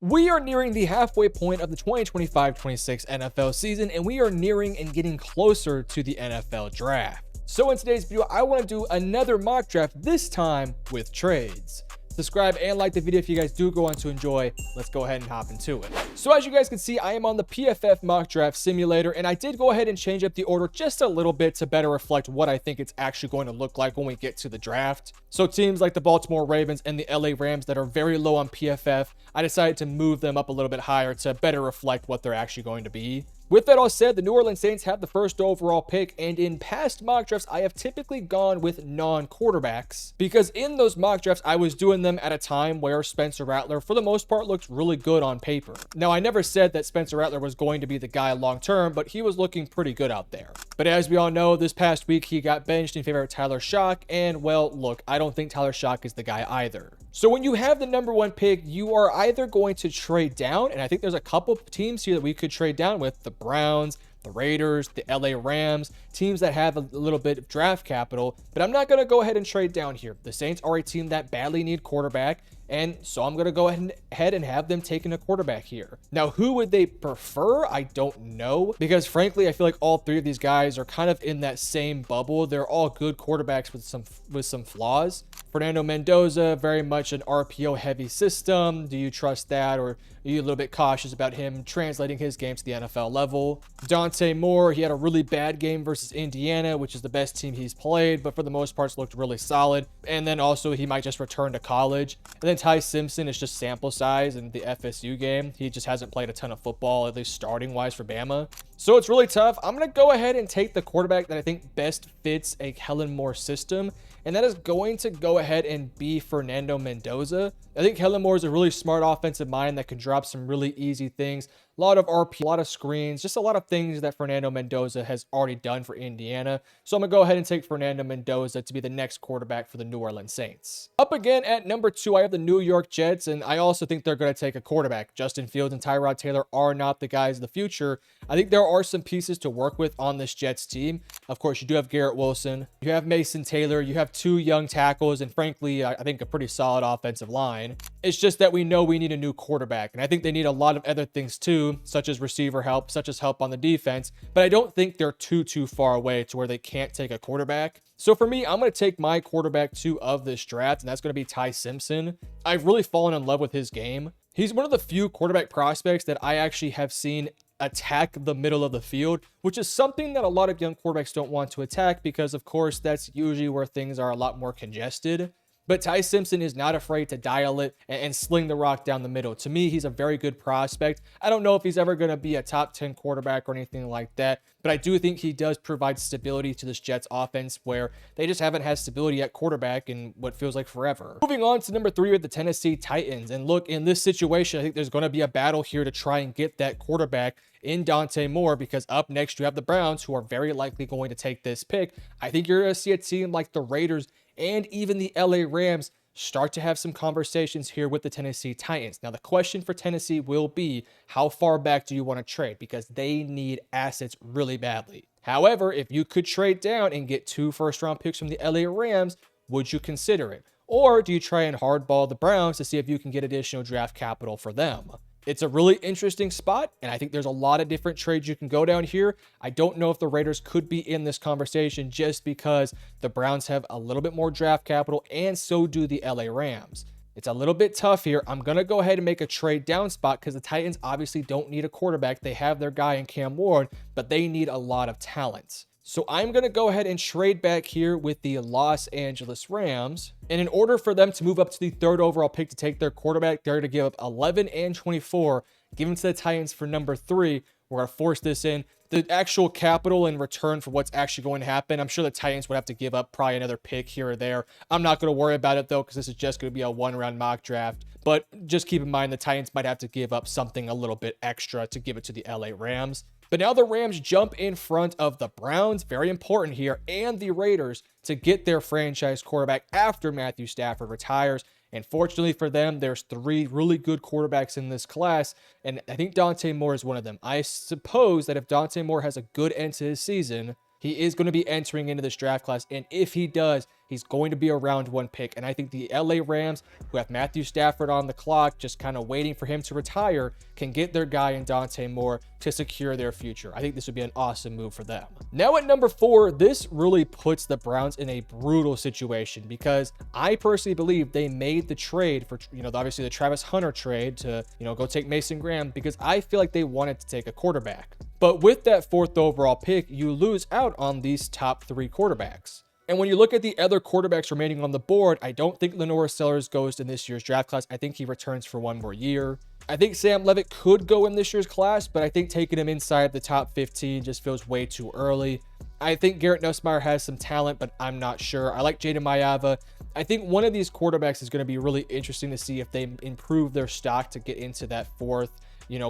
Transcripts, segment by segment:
We are nearing the halfway point of the 2025-26 NFL season, and we are nearing and getting closer to the NFL draft. So in today's video, I want to do another mock draft, this time with trades. Subscribe and like the video if you guys do go on to enjoy. Let's go ahead and hop into it. So as you guys can see, I am on the PFF mock draft simulator, and I did go ahead and change up the order just a little bit to better reflect what I think it's actually going to look like when we get to the draft. So teams like the Baltimore Ravens and the LA Rams that are very low on PFF, I decided to move them up a little bit higher to better reflect what they're actually going to be. With that all said, the New Orleans Saints have the first overall pick, and in past mock drafts, I have typically gone with non-quarterbacks because in those mock drafts, I was doing them at a time where Spencer Rattler, for the most part, looked really good on paper. Now, I never said that Spencer Rattler was going to be the guy long-term, but he was looking pretty good out there. But as we all know, this past week, he got benched in favor of Tyler Shock, and well, look, I don't think Tyler Shock is the guy either. So when you have the number one pick, you are either going to trade down, and I think there's a couple teams here that we could trade down with: the Browns, the Raiders, the LA Rams, teams that have a little bit of draft capital, but I'm not going to go ahead and trade down here. The Saints are a team that badly need quarterback, and so I'm going to go ahead and have them taking a quarterback here. Now, who would they prefer? I don't know, because frankly, I feel like all three of these guys are kind of in that same bubble. They're all good quarterbacks with some flaws. Fernando Mendoza, very much an RPO heavy system. Do you trust that, or are you a little bit cautious about him translating his game to the NFL level? Dante Moore, he had a really bad game versus Indiana, which is the best team he's played, but for the most part looked really solid. And then also he might just return to college. And then Ty Simpson is just sample size in the FSU game. He just hasn't played a ton of football, at least starting wise for Bama. So it's really tough. I'm going to go ahead and take the quarterback that I think best fits a Kellen Moore system, and that is going to go ahead and be Fernando Mendoza. I think Kellen Moore is a really smart offensive mind that can drop some really easy things. A lot of RP, a lot of screens, just a lot of things that Fernando Mendoza has already done for Indiana. So I'm going to go ahead and take Fernando Mendoza to be the next quarterback for the New Orleans Saints. Up again at number 2, I have the New York Jets, and I also think they're going to take a quarterback. Justin Fields and Tyrod Taylor are not the guys of the future. I think there are some pieces to work with on this Jets team. Of course, you do have Garrett Wilson, you have Mason Taylor, you have 2 young tackles, and frankly, I think a pretty solid offensive line. It's just that we know we need a new quarterback, and I think they need a lot of other things too, such as receiver help, such as help on the defense, but I don't think they're too far away to where they can't take a quarterback. So for me, I'm going to take my quarterback 2 of this draft, and that's going to be Ty Simpson. I've really fallen in love with his game. He's one of the few quarterback prospects that I actually have seen attack the middle of the field, which is something that a lot of young quarterbacks don't want to attack because, of course, that's usually where things are a lot more congested. But Ty Simpson is not afraid to dial it and sling the rock down the middle. To me, he's a very good prospect. I don't know if he's ever going to be a top 10 quarterback or anything like that, but I do think he does provide stability to this Jets offense where they just haven't had stability at quarterback in what feels like forever. Moving on to number 3 with the Tennessee Titans. And look, in this situation, I think there's going to be a battle here to try and get that quarterback in Dante Moore, because up next you have the Browns, who are very likely going to take this pick. I think you're going to see a team like the Raiders and even the LA Rams start to have some conversations here with the Tennessee Titans. Now, the question for Tennessee will be, how far back do you want to trade? Because they need assets really badly. However, if you could trade down and get 2 first-round picks from the LA Rams, would you consider it? Or do you try and hardball the Browns to see if you can get additional draft capital for them? It's a really interesting spot, and I think there's a lot of different trades you can go down here. I don't know if the Raiders could be in this conversation just because the Browns have a little bit more draft capital, and so do the LA Rams. It's a little bit tough here. I'm going to go ahead and make a trade down spot because the Titans obviously don't need a quarterback. They have their guy in Cam Ward, but they need a lot of talent. So I'm going to go ahead and trade back here with the Los Angeles Rams. And in order for them to move up to the 3rd overall pick to take their quarterback, they're going to give up 11 and 24, give them to the Titans for number 3. We're going to force this in. The actual capital in return for what's actually going to happen, I'm sure the Titans would have to give up probably another pick here or there. I'm not going to worry about it though, because this is just going to be a 1-round mock draft. But just keep in mind the Titans might have to give up something a little bit extra to give it to the LA Rams. But now the Rams jump in front of the Browns, very important here, and the Raiders to get their franchise quarterback after Matthew Stafford retires. And fortunately for them, there's 3 really good quarterbacks in this class, and I think Dante Moore is one of them. I suppose that if Dante Moore has a good end to his season, he is going to be entering into this draft class, and if he does, He's going to be a round 1 pick. And I think the LA Rams, who have Matthew Stafford on the clock, just kind of waiting for him to retire, can get their guy in Dante Moore to secure their future. I think this would be an awesome move for them. Now at number 4, this really puts the Browns in a brutal situation because I personally believe they made the trade for, obviously the Travis Hunter trade to, go take Mason Graham because I feel like they wanted to take a quarterback. But with that 4th overall pick, you lose out on these top 3 quarterbacks. And when you look at the other quarterbacks remaining on the board, I don't think Lenore Sellers goes in this year's draft class. I think he returns for 1 more year. I think Sam Levitt could go in this year's class, but I think taking him inside the top 15 just feels way too early. I think Garrett Nussmeier has some talent, but I'm not sure. I like Jaden Mayava. I think one of these quarterbacks is going to be really interesting to see if they improve their stock to get into that 4th,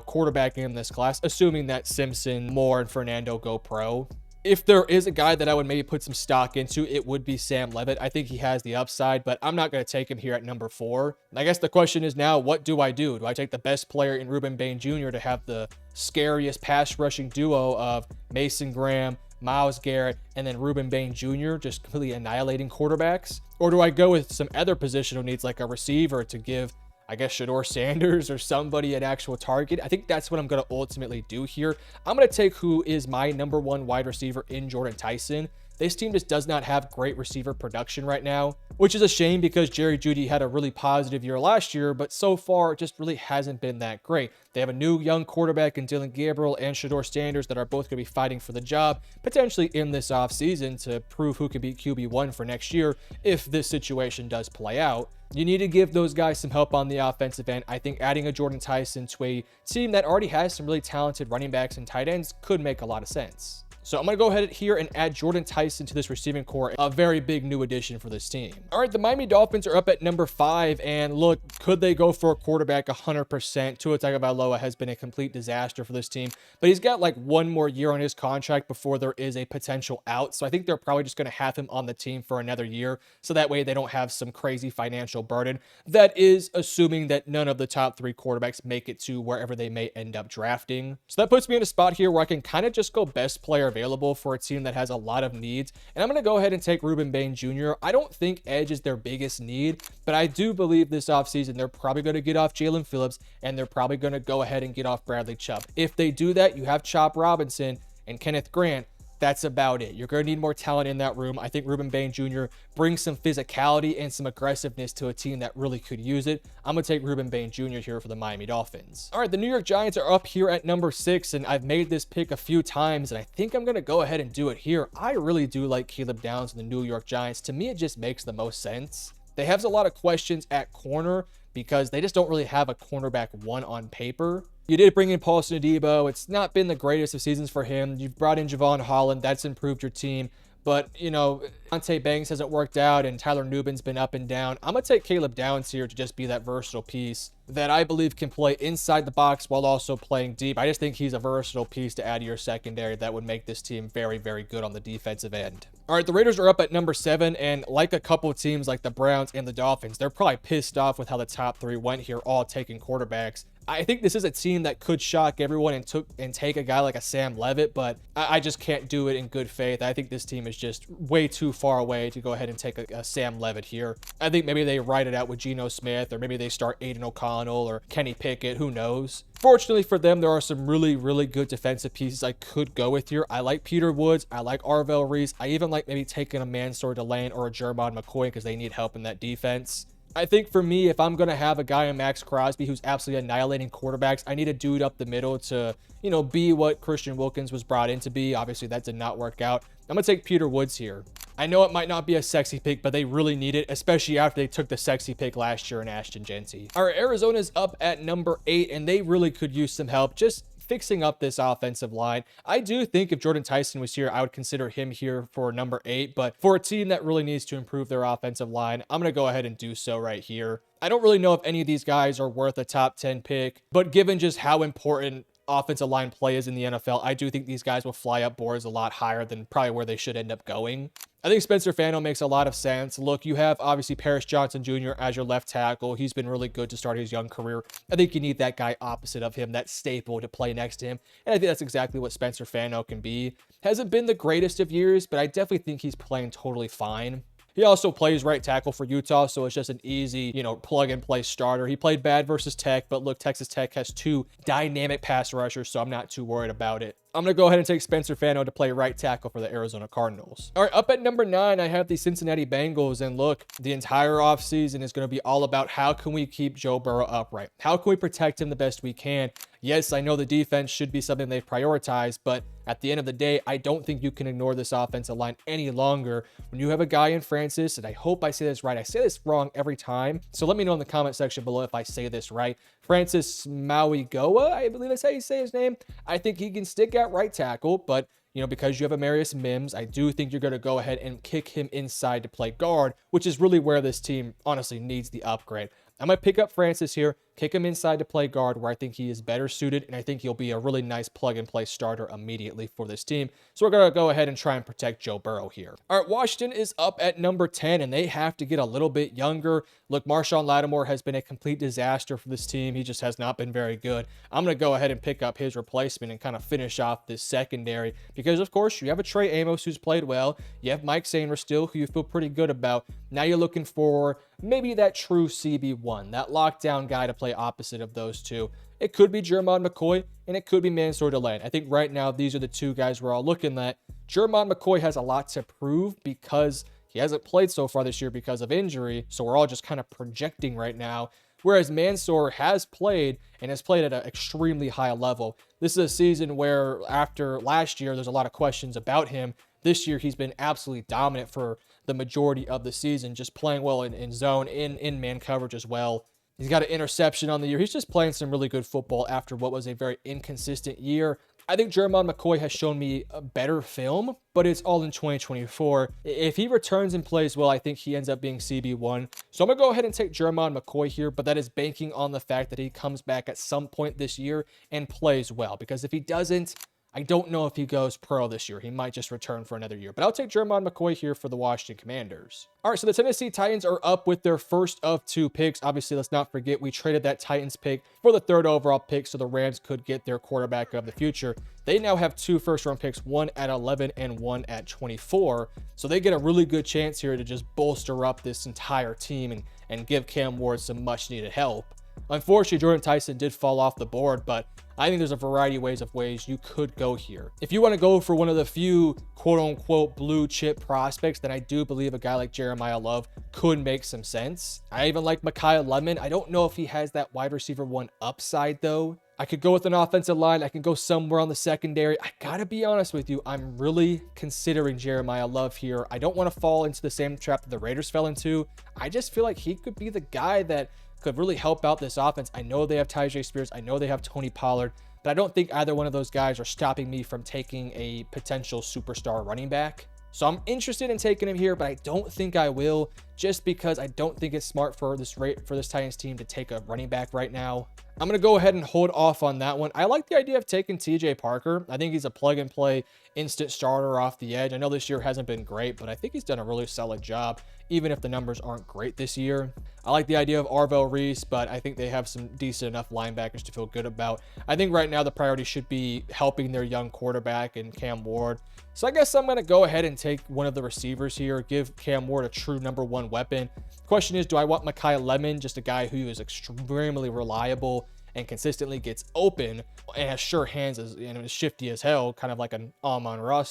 quarterback in this class, assuming that Simpson, Moore, and Fernando go pro. If there is a guy that I would maybe put some stock into, it would be Sam Levitt. I think he has the upside, but I'm not going to take him here at number 4. I guess the question is now, what do I do? Do I take the best player in Ruben Bain Jr. to have the scariest pass rushing duo of Mason Graham, Myles Garrett, and then Ruben Bain Jr., just completely annihilating quarterbacks? Or do I go with some other positional needs like a receiver to give, I guess, Shedeur Sanders or somebody an actual target? I think that's what I'm going to ultimately do here. I'm going to take who is my number 1 wide receiver in Jordan Tyson. This team just does not have great receiver production right now, which is a shame because Jerry Jeudy had a really positive year last year, but so far it just really hasn't been that great. They have a new young quarterback in Dylan Gabriel and Shedeur Sanders that are both going to be fighting for the job, potentially in this offseason to prove who could be QB1 for next year if this situation does play out. You need to give those guys some help on the offensive end. I think adding a Jordan Tyson to a team that already has some really talented running backs and tight ends could make a lot of sense. So I'm going to go ahead here and add Jordan Tyson to this receiving core, a very big new addition for this team. All right, the Miami Dolphins are up at number 5, and look, could they go for a quarterback 100%? Tua Tagovailoa has been a complete disaster for this team, but he's got like 1 more year on his contract before there is a potential out, so I think they're probably just going to have him on the team for another year, so that way they don't have some crazy financial burden. That is assuming that none of the top 3 quarterbacks make it to wherever they may end up drafting. So that puts me in a spot here where I can kind of just go best player available for a team that has a lot of needs. And I'm going to go ahead and take Ruben Bain Jr. I don't think edge is their biggest need, but I do believe this offseason they're probably going to get off Jalen Phillips and they're probably going to go ahead and get off Bradley Chubb. If they do that, you have Chop Robinson and Kenneth Grant. That's about it. You're going to need more talent in that room. I think Ruben Bain Jr. brings some physicality and some aggressiveness to a team that really could use it. I'm going to take Ruben Bain Jr. here for the Miami Dolphins. All right, the New York Giants are up here at number 6, and I've made this pick a few times, and I think I'm going to go ahead and do it here. I really do like Caleb Downs and the New York Giants. To me, it just makes the most sense. They have a lot of questions at corner because they just don't really have a cornerback 1 on paper. You did bring in Paulson Adebo. It's not been the greatest of seasons for him. You've brought in Javon Holland. That's improved your team. But, Dante Banks hasn't worked out, and Tyler Nubin's been up and down. I'm going to take Caleb Downs here to just be that versatile piece that I believe can play inside the box while also playing deep. I just think he's a versatile piece to add to your secondary that would make this team very, very good on the defensive end. All right, the Raiders are up at number 7, and like a couple of teams like the Browns and the Dolphins, they're probably pissed off with how the top 3 went here, all taking quarterbacks. I think this is a team that could shock everyone and take a guy like a Sam Levitt, but I just can't do it in good faith. I think this team is just way too far away to go ahead and take a Sam Levitt here. I think maybe they ride it out with Geno Smith, or maybe they start Aiden O'Connell or Kenny Pickett, who knows. Fortunately for them, there are some really, really good defensive pieces I could go with here. I like Peter Woods. I like Arvell Reese. I even like maybe taking a Mansour Delane or a Jermon McCoy because they need help in that defense. I think for me, if I'm going to have a guy in Max Crosby who's absolutely annihilating quarterbacks, I need a dude up the middle to, be what Christian Wilkins was brought in to be. Obviously, that did not work out. I'm going to take Peter Woods here. I know it might not be a sexy pick, but they really need it, especially after they took the sexy pick last year in Ashton Genty. All right, Arizona's up at number 8, and they really could use some help just fixing up this offensive line. I do think if Jordan Tyson was here, I would consider him here for number 8, but for a team that really needs to improve their offensive line, I'm going to go ahead and do so right here. I don't really know if any of these guys are worth a top 10 pick, but given just how important offensive line play is in the NFL, I do think these guys will fly up boards a lot higher than probably where they should end up going. I think Spencer Fano makes a lot of sense. Look, you have obviously Paris Johnson Jr. as your left tackle. He's been really good to start his young career. I think you need that guy opposite of him, that staple to play next to him. And I think that's exactly what Spencer Fano can be. Hasn't been the greatest of years, but I definitely think he's playing totally fine. He also plays right tackle for Utah, so it's just an easy, plug and play starter. He played bad versus Tech, but look, Texas Tech has two dynamic pass rushers, so I'm not too worried about it. I'm going to go ahead and take Spencer Fano to play right tackle for the Arizona Cardinals. All right, up at number 9, I have the Cincinnati Bengals. And look, the entire offseason is going to be all about how can we keep Joe Burrow upright? How can we protect him the best we can? Yes, I know the defense should be something they've prioritized, but at the end of the day, I don't think you can ignore this offensive line any longer. When you have a guy in Francis, and I hope I say this right, I say this wrong every time, so let me know in the comment section below if I say this right. Francis Mauigoa, I believe that's how you say his name. I think he can stick at right tackle, but because you have Amarius Mims, I do think you're going to go ahead and kick him inside to play guard, which is really where this team honestly needs the upgrade. I'm going to pick up Francis here, kick him inside to play guard where I think he is better suited, and I think he'll be a really nice plug-and-play starter immediately for this team. So we're going to go ahead and try and protect Joe Burrow here. All right, Washington is up at number 10, and they have to get a little bit younger. Look, Marshawn Lattimore has been a complete disaster for this team. He just has not been very good. I'm going to go ahead and pick up his replacement and kind of finish off this secondary because, of course, you have a Trey Amos who's played well. You have Mike Sainer still, who you feel pretty good about. Now you're looking for maybe that true CB1, that lockdown guy to play opposite of those two. It could be Jermon McCoy, and it could be Mansour Delaney. I think right now these are the two guys we're all looking at. Jermon McCoy has a lot to prove because he hasn't played so far this year because of injury, so we're all just kind of projecting right now. Whereas Mansour has played and has played at an extremely high level. This is a season where after last year, there's a lot of questions about him. This year, he's been absolutely dominant for the majority of the season, just playing well in zone, in man coverage as well. He's got an interception on the year. He's just playing some really good football after what was a very inconsistent year. I think Jermon McCoy has shown me a better film, but it's all in 2024. If he returns and plays well, I think he ends up being CB1. So I'm going to go ahead and take Jermon McCoy here, but that is banking on the fact that he comes back at some point this year and plays well. Because if he doesn't, I don't know if he goes pro this year. He might just return for another year. But I'll take Jermon McCoy here for the Washington Commanders. All right, so the Tennessee Titans are up with their first of 2 picks. Obviously, let's not forget we traded that Titans pick for the 3rd overall pick so the Rams could get their quarterback of the future. They now have 2 first-round picks, one at 11 and one at 24. So they get a really good chance here to just bolster up this entire team and give Cam Ward some much-needed help. Unfortunately, Jordan Tyson did fall off the board, but I think there's a variety of ways you could go here. If you want to go for one of the few quote-unquote blue chip prospects, then I do believe a guy like Jeremiah Love could make some sense. I even like Micaiah Lemon. I don't know if he has that wide receiver 1 upside, though. I could go with an offensive line. I can go somewhere on the secondary. I gotta be honest with you. I'm really considering Jeremiah Love here. I don't want to fall into the same trap that the Raiders fell into. I just feel like he could be the guy that could really help out this offense. I know they have Tyjae Spears. I know they have Tony Pollard, but I don't think either one of those guys are stopping me from taking a potential superstar running back. So I'm interested in taking him here, but I don't think I will, just because I don't think it's smart for this Titans team to take a running back right now. I'm going to go ahead and hold off on that one. I like the idea of taking TJ Parker. I think he's a plug and play instant starter off the edge. I know this year hasn't been great, but I think he's done a really solid job, even if the numbers aren't great this year. I like the idea of Arvell Reese, but I think they have some decent enough linebackers to feel good about. I think right now the priority should be helping their young quarterback and Cam Ward. So I guess I'm going to go ahead and take one of the receivers here, give Cam Ward a true number 1 weapon. Question is, do I want Micaiah Lemon, just a guy who is extremely reliable and consistently gets open and has sure hands and is shifty as hell, kind of like an Amon-Ra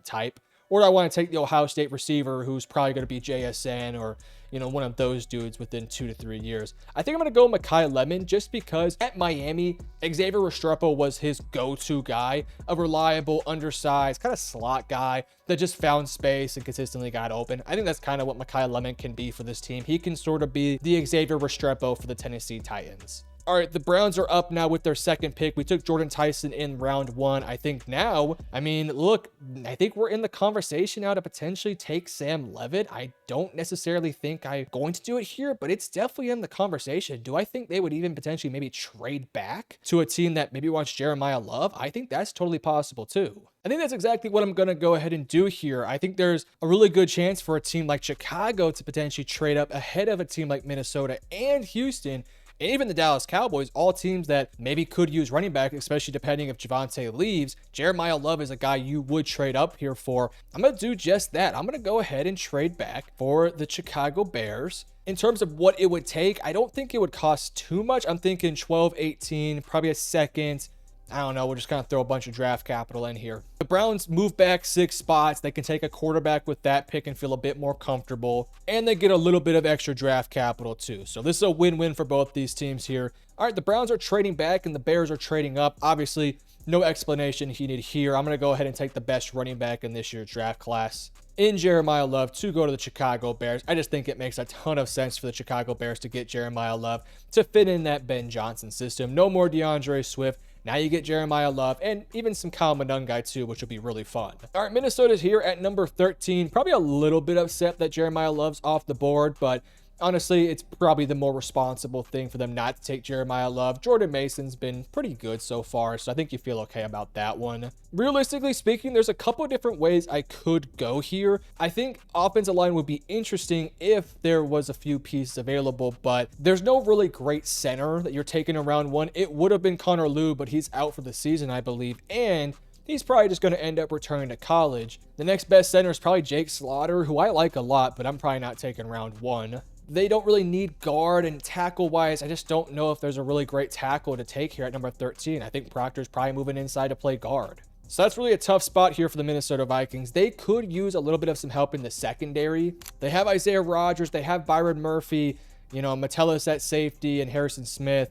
type? Or do I want to take the Ohio State receiver who's probably going to be JSN or, one of those dudes within 2 to 3 years? I think I'm going to go Micaiah Lemon just because at Miami, Xavier Restrepo was his go-to guy, a reliable, undersized, kind of slot guy that just found space and consistently got open. I think that's kind of what Micaiah Lemon can be for this team. He can sort of be the Xavier Restrepo for the Tennessee Titans. All right, the Browns are up now with their 2nd pick. We took Jordan Tyson in round 1. I think now, look, I think we're in the conversation now to potentially take Sam Levitt. I don't necessarily think I'm going to do it here, but it's definitely in the conversation. Do I think they would even potentially maybe trade back to a team that maybe wants Jeremiah Love? I think that's totally possible too. I think that's exactly what I'm going to go ahead and do here. I think there's a really good chance for a team like Chicago to potentially trade up ahead of a team like Minnesota and Houston and even the Dallas Cowboys, all teams that maybe could use running back, especially depending if Javonte leaves. Jeremiah Love is a guy you would trade up here for. I'm going to do just that. I'm going to go ahead and trade back for the Chicago Bears. In terms of what it would take, I don't think it would cost too much. I'm thinking 12, 18, probably a second. I don't know. We'll just kind of throw a bunch of draft capital in here. The Browns move back 6 spots. They can take a quarterback with that pick and feel a bit more comfortable. And they get a little bit of extra draft capital too. So this is a win-win for both these teams here. All right, the Browns are trading back and the Bears are trading up. Obviously, no explanation needed here. I'm going to go ahead and take the best running back in this year's draft class in Jeremiah Love to go to the Chicago Bears. I just think it makes a ton of sense for the Chicago Bears to get Jeremiah Love to fit in that Ben Johnson system. No more DeAndre Swift. Now you get Jeremiah Love and even some Kyle Monungai too, which will be really fun. All right, Minnesota's here at number 13. Probably a little bit upset that Jeremiah Love's off the board, but honestly, it's probably the more responsible thing for them not to take Jeremiah Love. Jordan Mason's been pretty good so far, so I think you feel okay about that one. Realistically speaking, there's a couple different ways I could go here. I think offensive line would be interesting if there was a few pieces available, but there's no really great center that you're taking in round 1. It would have been Connor Lew, but he's out for the season, I believe, and he's probably just going to end up returning to college. The next best center is probably Jake Slaughter, who I like a lot, but I'm probably not taking round 1. They don't really need guard, and tackle wise, I just don't know if there's a really great tackle to take here at number 13. I think Proctor's probably moving inside to play guard. So that's really a tough spot here for the Minnesota Vikings. They could use a little bit of some help in the secondary. They have Isaiah Rodgers. They have Byron Murphy, Metellus at safety, and Harrison Smith.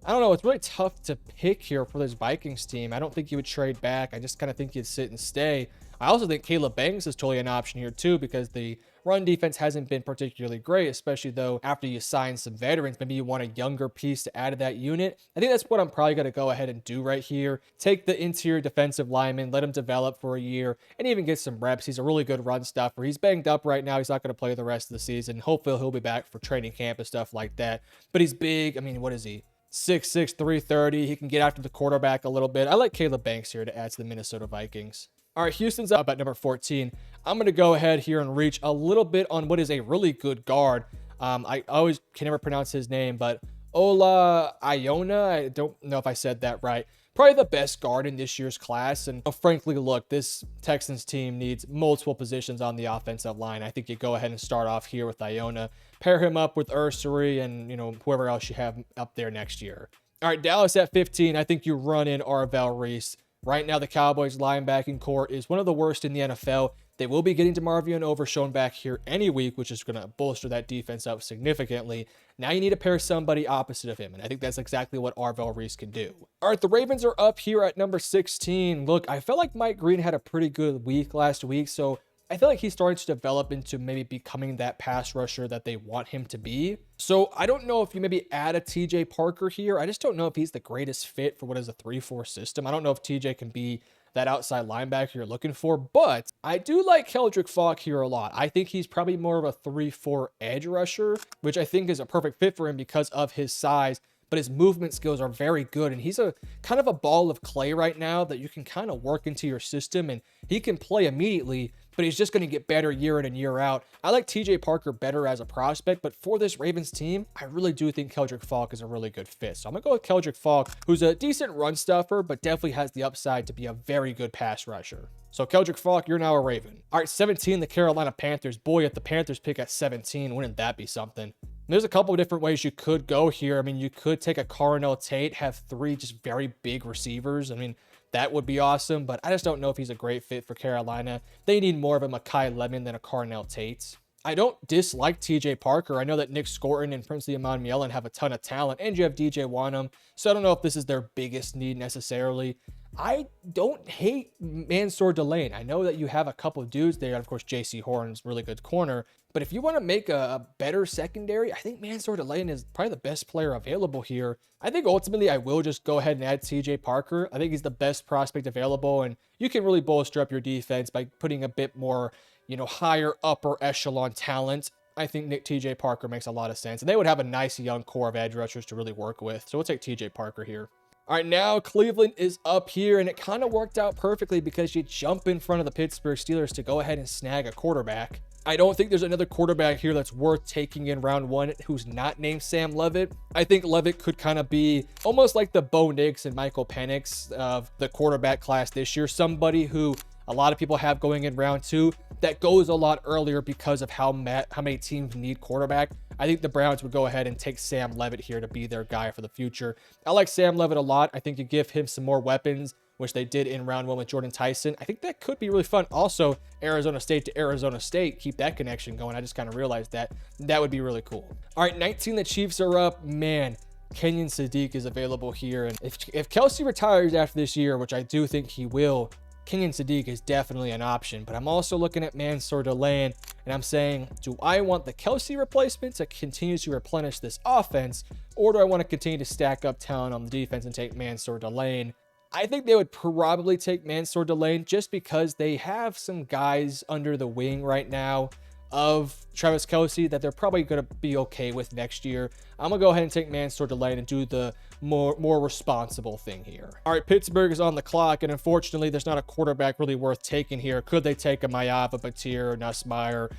I don't know. It's really tough to pick here for this Vikings team. I don't think you would trade back. I just kind of think you'd sit and stay. I also think Caleb Banks is totally an option here too, because the run defense hasn't been particularly great, especially though after you sign some veterans, maybe you want a younger piece to add to that unit. I think that's what I'm probably going to go ahead and do right here. Take the interior defensive lineman, let him develop for a year, and even get some reps. He's a really good run stuffer. He's banged up right now. He's not going to play the rest of the season. Hopefully he'll be back for training camp and stuff like that. But he's big. I mean, what is he? 6'6", 330. He can get after the quarterback a little bit. I like Caleb Banks here to add to the Minnesota Vikings. All right, Houston's up at number 14. I'm going to go ahead here and reach a little bit on what is a really good guard. I always can never pronounce his name, but Ola Iona. I don't know if I said that right. Probably the best guard in this year's class. And frankly, look, this Texans team needs multiple positions on the offensive line. I think you go ahead and start off here with Iona. Pair him up with Ursary and, whoever else you have up there next year. All right, Dallas at 15. I think you run in Arvell Reese. Right now, the Cowboys linebacking core is one of the worst in the NFL. They will be getting DeMarvion Overshown back here any week, which is going to bolster that defense up significantly. Now you need to pair somebody opposite of him, and I think that's exactly what Arvell Reese can do. All right, the Ravens are up here at number 16. Look, I felt like Mike Green had a pretty good week last week, so I feel like he's starting to develop into maybe becoming that pass rusher that they want him to be. So I don't know if you maybe add a TJ Parker here. I just don't know if he's the greatest fit for what is a 3-4 system. I don't know if TJ can be that outside linebacker you're looking for, but I do like Keldrick Falk here a lot. I think he's probably more of a 3-4 edge rusher, which I think is a perfect fit for him because of his size, but his movement skills are very good, and he's a kind of a ball of clay right now that you can kind of work into your system, and he can play immediately, but he's just going to get better year in and year out. I like TJ Parker better as a prospect, but for this Ravens team, I really do think Keldrick Falk is a really good fit. So I'm going to go with Keldrick Falk, who's a decent run stuffer, but definitely has the upside to be a very good pass rusher. So Keldrick Falk, you're now a Raven. All right, 17, the Carolina Panthers. Boy, if the Panthers pick at 17, wouldn't that be something? There's a couple of different ways you could go here. I mean, you could take a Carnell Tate, have 3 just very big receivers. I mean, that would be awesome, but I just don't know if he's a great fit for Carolina. They need more of a Mekhi Lemon than a Carnell Tate. I don't dislike TJ Parker. I know that Nick Scorton and Princely Emmanuel have a ton of talent, and you have DJ Wanham, so I don't know if this is their biggest need necessarily. I don't hate Mansour Delane. I know that you have a couple of dudes there, and of course JC Horn's really good corner, but if you want to make a better secondary, I think Mansour Delane is probably the best player available here. I think ultimately I will just go ahead and add TJ Parker. I think he's the best prospect available, and you can really bolster up your defense by putting a bit more, higher upper echelon talent. I think TJ Parker makes a lot of sense, and they would have a nice young core of edge rushers to really work with. So we'll take TJ Parker here. All right, now Cleveland is up here, and it kind of worked out perfectly because you jump in front of the Pittsburgh Steelers to go ahead and snag a quarterback. I don't think there's another quarterback here that's worth taking in round one who's not named Sam Levitt. I think Levitt could kind of be almost like the Bo Nix and Michael Penix of the quarterback class this year. Somebody who a lot of people have going in round two that goes a lot earlier because of how many teams need quarterback. I think the Browns would go ahead and take Sam Levitt here to be their guy for the future. I like Sam Levitt a lot. I think you give him some more weapons, which they did in round one with Jordan Tyson. I think that could be really fun. Also, Arizona State to Arizona State, keep that connection going. I just kind of realized that would be really cool. All right, 19, the Chiefs are up. Man, Kenyon Sadiq is available here. And if Kelsey retires after this year, which I do think he will, Kenyon Sadiq is definitely an option. But I'm also looking at Mansour Delane, and I'm saying, do I want the Kelsey replacement to continue to replenish this offense, or do I want to continue to stack up talent on the defense and take Mansour Delane? I think they would probably take Mansour Delane just because they have some guys under the wing right now of Travis Kelsey that they're probably going to be okay with next year. I'm going to go ahead and take Mansour Delane and do the more responsible thing here. All right, Pittsburgh is on the clock, and unfortunately, there's not a quarterback really worth taking here. Could they take a Mayava, Batir, Nussmeier,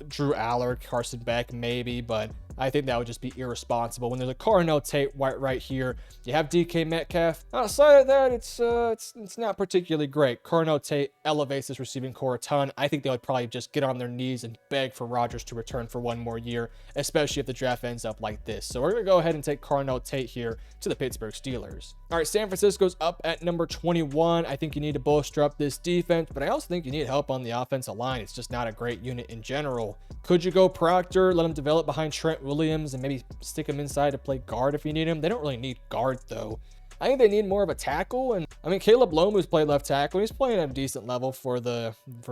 Drew Allard, Carson Beck, maybe, but I think that would just be irresponsible. When there's a Carnell Tate right here, you have DK Metcalf. Outside of that, it's not particularly great. Carnell Tate elevates this receiving core a ton. I think they would probably just get on their knees and beg for Rodgers to return for one more year, especially if the draft ends up like this. So we're going to go ahead and take Carnell Tate here to the Pittsburgh Steelers. All right, San Francisco's up at number 21. I think you need to bolster up this defense, but I also think you need help on the offensive line. It's just not a great unit in general. Could you go Proctor, let him develop behind Trent Williams, and maybe stick him inside to play guard if you need him? They don't really need guard, though. I think they need more of a tackle. And I mean, Caleb Lomu's played left tackle. He's playing at a decent level for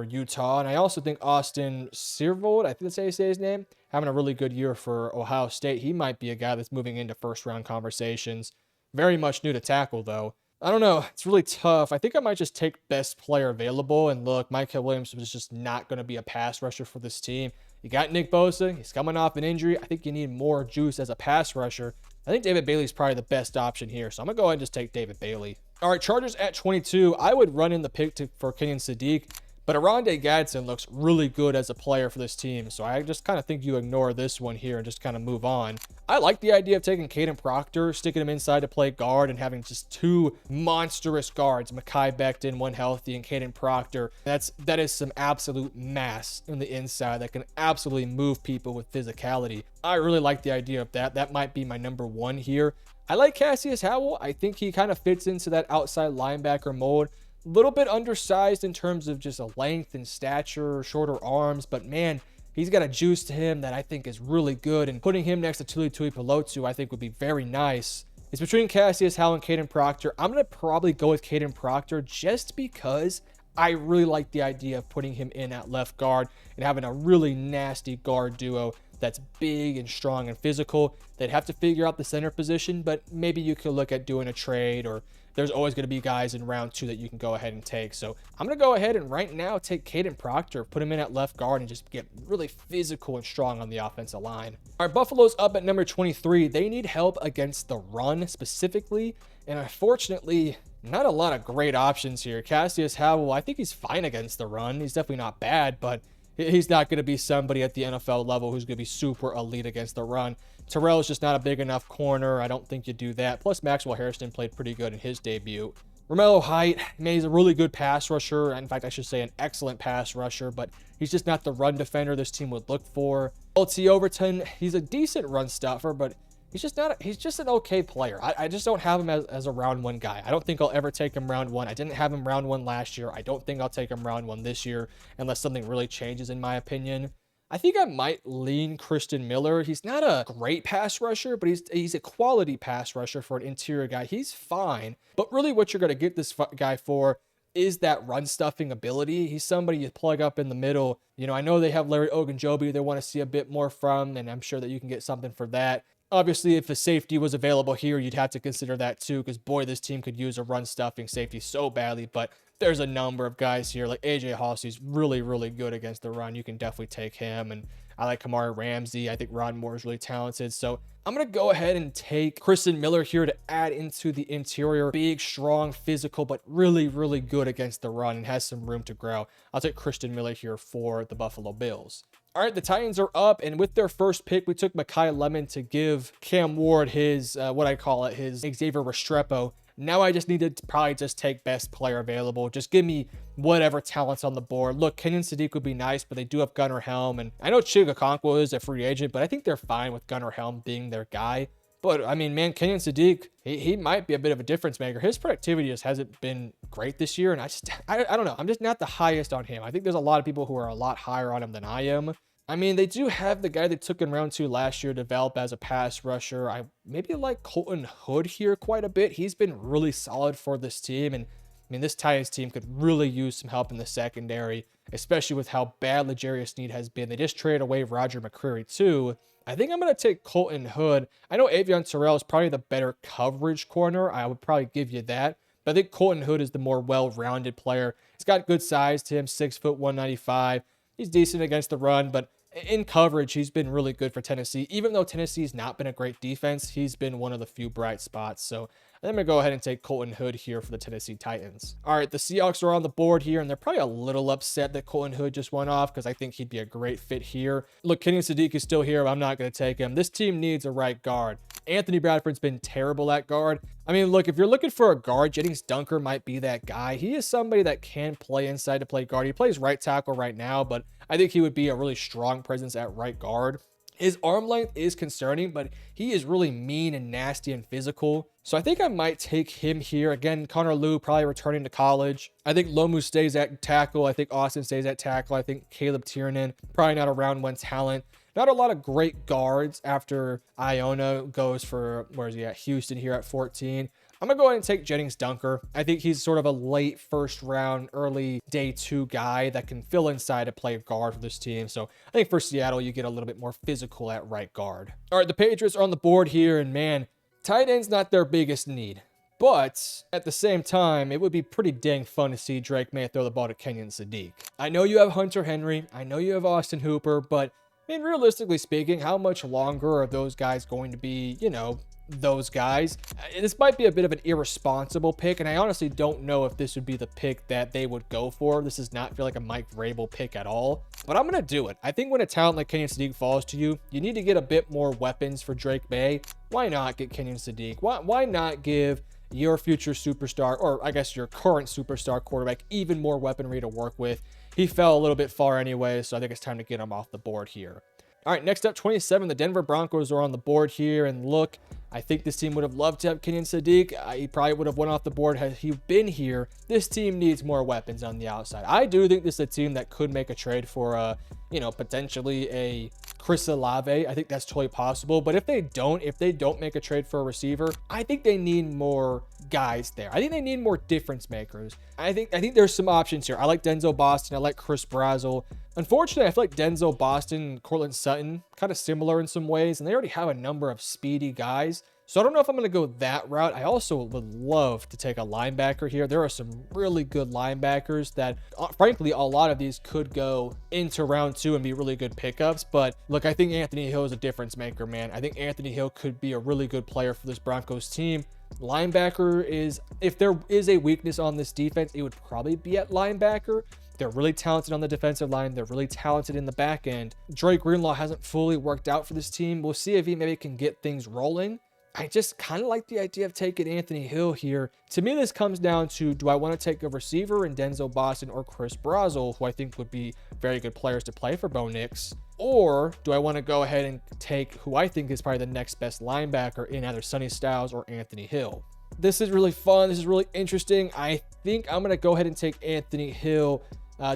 Utah. And I also think Austin Searvold, I think that's how you say his name, having a really good year for Ohio State. He might be a guy that's moving into first round conversations. Very much new to tackle, though. I don't know. It's really tough. I think I might just take best player available. And look, Michael Williams was just not going to be a pass rusher for this team. You got Nick Bosa. He's coming off an injury. I think you need more juice as a pass rusher. I think David Bailey's probably the best option here. So I'm going to go ahead and just take David Bailey. All right, Chargers at 22. I would run in the pick for Kenyon Sadiq. But Aronde Gadsden looks really good as a player for this team, so I just kind of think you ignore this one here and just kind of move on. I like the idea of taking Caden Proctor, sticking him inside to play guard, and having just two monstrous guards, Mekhi Becton, one healthy, and Caden Proctor. That is some absolute mass in the inside that can absolutely move people with physicality. I really like the idea of that. That might be my number one here. I like Cassius Howell. I think he kind of fits into that outside linebacker mold. Little bit undersized in terms of just a length and stature, shorter arms, but man, he's got a juice to him that I think is really good, and putting him next to Tuli Tuipulotu I think would be very nice. It's between Cassius Howell and Caden Proctor. I'm going to probably go with Caden Proctor just because I really like the idea of putting him in at left guard and having a really nasty guard duo that's big and strong and physical. They'd have to figure out the center position, but maybe you could look at doing a trade, or there's always going to be guys in round two that you can go ahead and take. So I'm going to go ahead and right now take Caden Proctor, put him in at left guard, and just get really physical and strong on the offensive line. All right, Buffalo's up at number 23. They need help against the run specifically, and unfortunately, not a lot of great options here. Cassius Howell, I think he's fine against the run. He's definitely not bad, but he's not going to be somebody at the NFL level who's going to be super elite against the run. Terrell is just not a big enough corner. I don't think you do that. Plus, Maxwell Harrison played pretty good in his debut. Romello Height, man, he's a really good pass rusher. In fact, I should say an excellent pass rusher, but he's just not the run defender this team would look for. LT Overton, he's a decent run stuffer, but he's just an okay player. I just don't have him as a round one guy. I don't think I'll ever take him round one. I didn't have him round one last year. I don't think I'll take him round one this year unless something really changes in my opinion. I think I might lean Christian Miller. He's not a great pass rusher, but he's a quality pass rusher for an interior guy. He's fine, but really what you're going to get this guy for is that run stuffing ability. He's somebody you plug up in the middle. I know they have Larry Ogunjobi they want to see a bit more from, and I'm sure that you can get something for that. Obviously, if a safety was available here, you'd have to consider that too, because boy, this team could use a run stuffing safety so badly. But there's a number of guys here, like AJ Hossy's really, really good against the run. You can definitely take him. And I like Kamari Ramsey. I think Ron Moore is really talented. So I'm going to go ahead and take Kristen Miller here to add into the interior. Big, strong, physical, but really, really good against the run and has some room to grow. I'll take Kristen Miller here for the Buffalo Bills. All right, the Titans are up, and with their first pick, we took Mekhi Lemon to give Cam Ward his, his Xavier Restrepo. Now I just need to probably just take best player available. Just give me whatever talent's on the board. Look, Kenyon Sadiq would be nice, but they do have Gunnar Helm, and I know Chig Okonkwo is a free agent, but I think they're fine with Gunnar Helm being their guy. But, I mean, man, Kenyon Sadiq, he might be a bit of a difference maker. His productivity just hasn't been great this year, and I don't know. I'm just not the highest on him. I think there's a lot of people who are a lot higher on him than I am. I mean, they do have the guy they took in round 2 last year develop as a pass rusher. I maybe like Colton Hood here quite a bit. He's been really solid for this team, and I mean, this Titans team could really use some help in the secondary, especially with how bad L'Jarius Sneed has been. They just traded away Roger McCreary too. I think I'm going to take Colton Hood. I know Avion Terrell is probably the better coverage corner. I would probably give you that. But I think Colton Hood is the more well-rounded player. He's got good size to him, 6 foot, 195. He's decent against the run, but in coverage, he's been really good for Tennessee. Even though Tennessee's not been a great defense, he's been one of the few bright spots. So I'm going to go ahead and take Colton Hood here for the Tennessee Titans. All right, the Seahawks are on the board here, and they're probably a little upset that Colton Hood just went off because I think he'd be a great fit here. Look, Kenyon Sadiq is still here, but I'm not going to take him. This team needs a right guard. Anthony Bradford's been terrible at guard. I mean, look, if you're looking for a guard, Jennings Dunker might be that guy. He is somebody that can play inside to play guard. He plays right tackle right now, but I think he would be a really strong presence at right guard. His arm length is concerning, but he is really mean and nasty and physical. So I think I might take him here. Again, Connor Lew probably returning to college. I think Lomu stays at tackle. I think Austin stays at tackle. I think Caleb Tiernan, probably not a round 1 talent. Not a lot of great guards after Iona goes for, where is he at? Houston here at 14. I'm going to go ahead and take Jennings Dunker. I think he's sort of a late first round, early day 2 guy that can fill inside to play guard for this team. So I think for Seattle, you get a little bit more physical at right guard. All right, the Patriots are on the board here, and man, tight end's not their biggest need. But at the same time, it would be pretty dang fun to see Drake May throw the ball to Kenyon Sadiq. I know you have Hunter Henry. I know you have Austin Hooper, but I mean, realistically speaking, how much longer are those guys going to be, you know, those guys? This might be a bit of an irresponsible pick, and I honestly don't know if this would be the pick that they would go for. This does not feel like a Mike Vrabel pick at all, but I'm going to do it. I think when a talent like Kenyon Sadiq falls to you, you need to get a bit more weapons for Drake May. Why not get Kenyon Sadiq? Why not give your future superstar, or I guess your current superstar quarterback, even more weaponry to work with? He fell a little bit far anyway, so I think it's time to get him off the board here. All right, next up, 27, the Denver Broncos are on the board here, and look, I think this team would have loved to have Kenyon Sadiq. He probably would have went off the board had he been here. This team needs more weapons on the outside. I do think this is a team that could make a trade for, potentially a Chris Olave. I think that's totally possible. But if they don't make a trade for a receiver, I think they need more guys there. I think they need more difference makers. I think there's some options here. I like Denzel Boston. I like Chris Brazzell. Unfortunately, I feel like Denzel Boston and Cortland Sutton kind of similar in some ways, and they already have a number of speedy guys. So I don't know if I'm going to go that route. I also would love to take a linebacker here. There are some really good linebackers that, frankly, a lot of these could go into round 2 and be really good pickups. But look, I think Anthony Hill is a difference maker, man. I think Anthony Hill could be a really good player for this Broncos team. Linebacker is, if there is a weakness on this defense, it would probably be at linebacker. They're really talented on the defensive line. They're really talented in the back end. Drake Greenlaw hasn't fully worked out for this team. We'll see if he maybe can get things rolling. I just kind of like the idea of taking Anthony Hill here. To me, this comes down to, do I want to take a receiver in Denzel Boston or Chris Brazzell, who I think would be very good players to play for Bo Nix? Or do I want to go ahead and take who I think is probably the next best linebacker in either Sonny Styles or Anthony Hill? This is really fun. This is really interesting. I think I'm going to go ahead and take Anthony Hill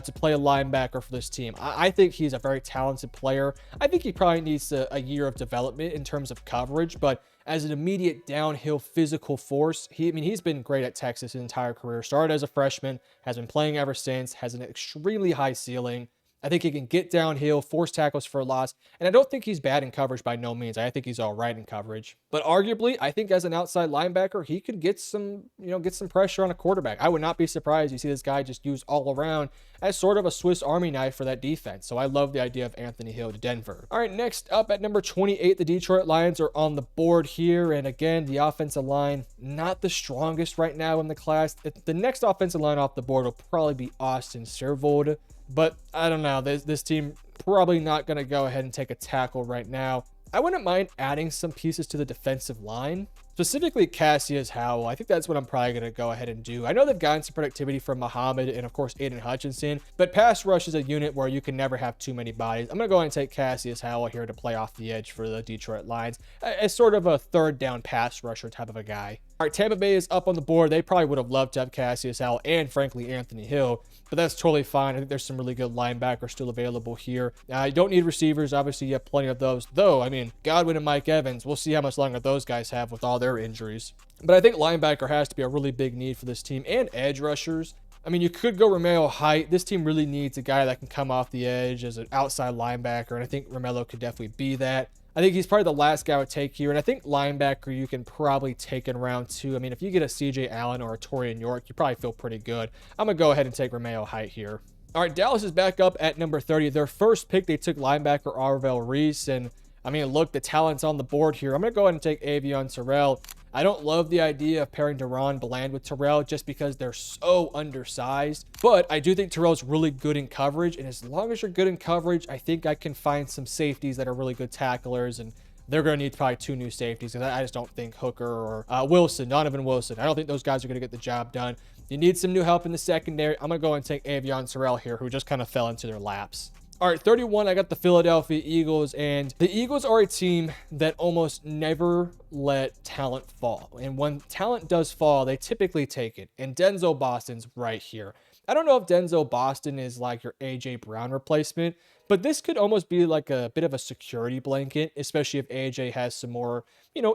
to play a linebacker for this team. I think he's a very talented player. I think he probably needs a year of development in terms of coverage, but as an immediate downhill physical force, he's been great at Texas his entire career. Started as a freshman, has been playing ever since, has an extremely high ceiling. I think he can get downhill, force tackles for a loss, and I don't think he's bad in coverage by no means. I think he's all right in coverage. But arguably, I think as an outside linebacker, he could get some, get some pressure on a quarterback. I would not be surprised you see this guy just used all around as sort of a Swiss Army knife for that defense. So I love the idea of Anthony Hill to Denver. All right, next up at number 28, the Detroit Lions are on the board here. And again, the offensive line, not the strongest right now in the class. The next offensive line off the board will probably be Austin Servold. But I don't know, this team probably not going to go ahead and take a tackle right now. I wouldn't mind adding some pieces to the defensive line, specifically Cassius Howell. I think that's what I'm probably going to go ahead and do. I know they've gotten some productivity from Muhammad and, of course, Aiden Hutchinson, but pass rush is a unit where you can never have too many bodies. I'm going to go ahead and take Cassius Howell here to play off the edge for the Detroit Lions as sort of a third down pass rusher type of a guy. All right, Tampa Bay is up on the board. They probably would have loved to have Cassius Howell and, frankly, Anthony Hill, but that's totally fine. I think there's some really good linebackers still available here. You don't need receivers. Obviously, you have plenty of those, though. I mean, Godwin and Mike Evans, we'll see how much longer those guys have with all their injuries. But I think linebacker has to be a really big need for this team, and edge rushers. I mean, you could go Romeo Height. This team really needs a guy that can come off the edge as an outside linebacker, and I think Romeo could definitely be that. I think he's probably the last guy I would take here, and I think linebacker you can probably take in round 2. I mean, if you get a CJ Allen or a Torian York, you probably feel pretty good. I'm going to go ahead and take Romeo Height here. All right, Dallas is back up at number 30. Their first pick, they took linebacker Arvell Reese, and I mean, look, the talent's on the board here. I'm going to go ahead and take Avion Terrell. I don't love the idea of pairing Deron Bland with Terrell just because they're so undersized, but I do think Terrell's really good in coverage, and as long as you're good in coverage, I think I can find some safeties that are really good tacklers, and they're going to need probably 2 new safeties because I just don't think Hooker or Wilson, Donovan Wilson, I don't think those guys are going to get the job done. You need some new help in the secondary. I'm going to go and take Avion Terrell here, who just kind of fell into their laps. All right, 31, I got the Philadelphia Eagles, and the Eagles are a team that almost never let talent fall. And when talent does fall, they typically take it. And Denzel Boston's right here. I don't know if Denzel Boston is like your A.J. Brown replacement, but this could almost be like a bit of a security blanket, especially if A.J. has some more,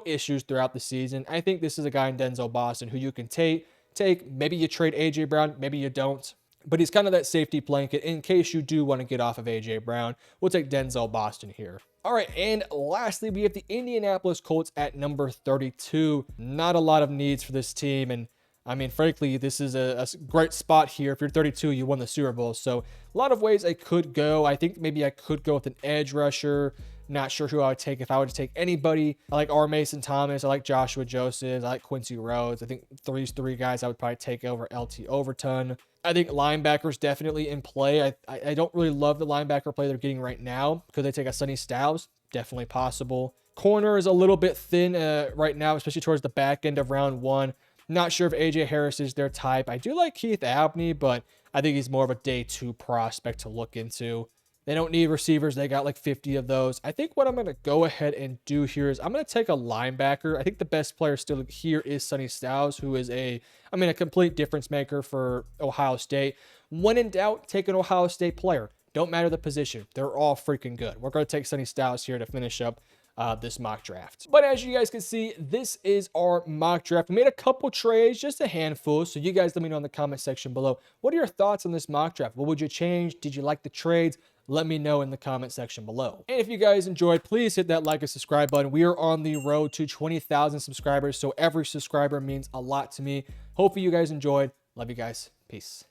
issues throughout the season. I think this is a guy in Denzel Boston who you can take. Maybe you trade A.J. Brown, maybe you don't. But he's kind of that safety blanket in case you do want to get off of A.J. Brown. We'll take Denzel Boston here. All right, and lastly, we have the Indianapolis Colts at number 32. Not a lot of needs for this team, and I mean, frankly, this is a great spot here. If you're 32, you won the Super Bowl. So a lot of ways I could go. I think maybe I could go with an edge rusher. Not sure who I would take if I were to take anybody. I like R. Mason Thomas. I like Joshua Joseph. I like Quincy Rhodes. I think these 3 guys I would probably take over LT Overton. I think linebackers definitely in play. I don't really love the linebacker play they're getting right now. Could they take a Sonny Styles? Definitely possible. Corner is a little bit thin right now, especially towards the back end of round 1. Not sure if AJ Harris is their type. I do like Keith Abney, but I think he's more of a day 2 prospect to look into. They don't need receivers. They got like 50 of those. I think what I'm going to go ahead and do here is I'm going to take a linebacker. I think the best player still here is Sonny Styles, who is a complete difference maker for Ohio State. When in doubt, take an Ohio State player. Don't matter the position. They're all freaking good. We're going to take Sonny Styles here to finish up this mock draft. But as you guys can see, this is our mock draft. We made a couple trades, just a handful. So you guys let me know in the comment section below. What are your thoughts on this mock draft? What would you change? Did you like the trades? Let me know in the comment section below. And if you guys enjoyed, please hit that like and subscribe button. We are on the road to 20,000 subscribers, so every subscriber means a lot to me. Hopefully you guys enjoyed. Love you guys. Peace.